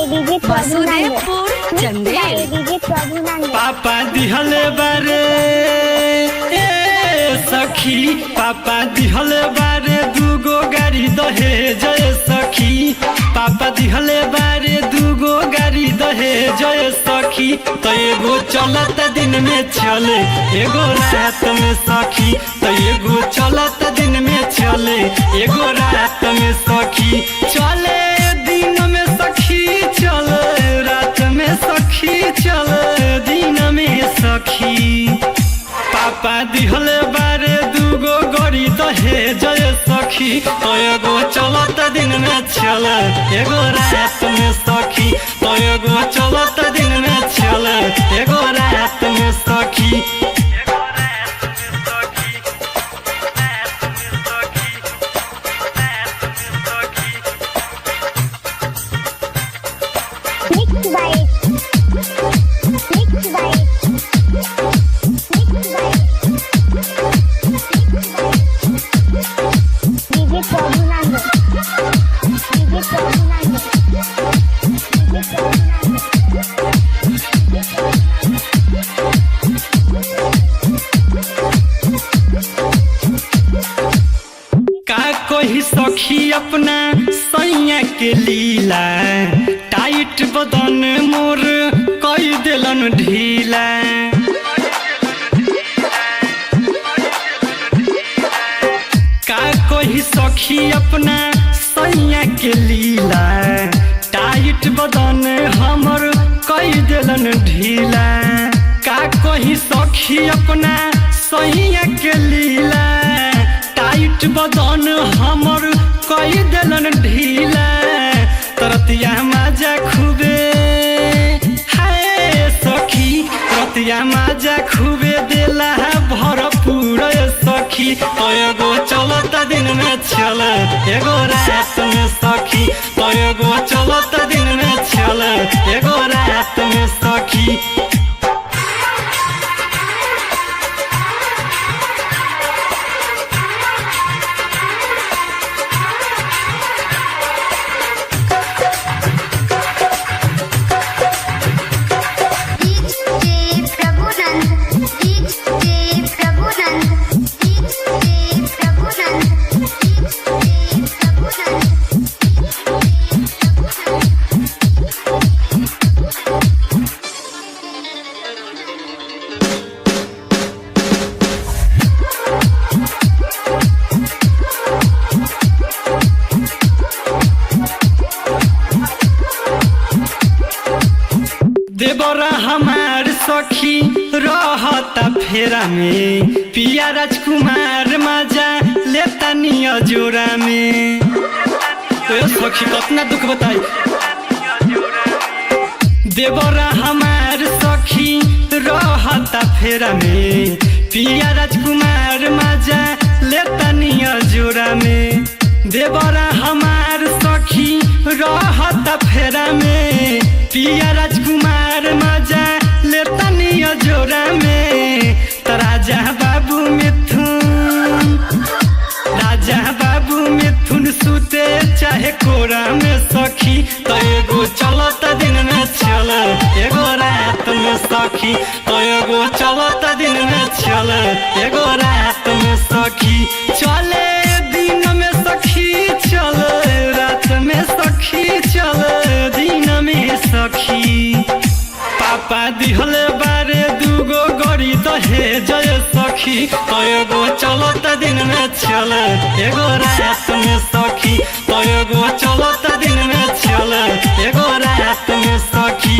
वासुदेवपुर चंदेल पापा दिहले बारे सखी, पापा दिहले बारे दूगो गाड़ी दहेज सखी, पापा दिहले बारे दूगो गाड़ी दहेज सखी। तो एगो चलत दिन में चले एगो रात में सखी, तो एगो चलत दिन में चले एगो रात में सखी। चले दिन में सखी चले रात में सखी, चले दिन में सखी। पापा दिहले बारे दूगो गड़ी दहेज सखी, तो एगो चलत दिन में चले एगो रात में सखी, तो एगो चलत दिन में चले एगो रात में सखी। कोई सखी अपना सैया के लीला, टाइट बदन मोर कई दिलन ढीला। का कोई सखी अपना सैया के लीला, टाइट बदन हमर कई दिलन ढीला। का कोई सखी अपना सैया के लीला, टाइट बदन हमर कई दिलन ढीला। तरतिया माजा खूबे है सखी, तरतिया माजा खूबे देला भरपूर सखी। तो एगो चलत दिन में चले एगो रात में सखी, तो एगो चलत दिन में चले एगो रात में सखी। देवरा हमार सखी रहता फेरा में, पिया राजकुमार मजा लेता निया जोरा में। तो सखी कितना दुख बताई। देवरा हमार सखी रहता फेरा में, पिया राजकुमार मजा लेता निया जोरा में। देवरा हमार सखी रहता फेरा में, पिया राजकुमार मजा लेता निया जोरा में। तो राजा बाबू मिथुन, राजा बाबू मिथुन सुते चाहे कोरा में सखी। तो एगो चलत दिन में चले एगो रात में सखी, तो एगो चलत दिन में चले एगो रात में सखी। चले दिन में सखी चले रात में सखी, चले दिन में सखी। पापा दिहले बारे दूगो गड़ी दहेज सखी, तो एगो चलत दिन में चले एगो रात में सखी, तो एगो चलत दिन में चले एगो रात में सखी।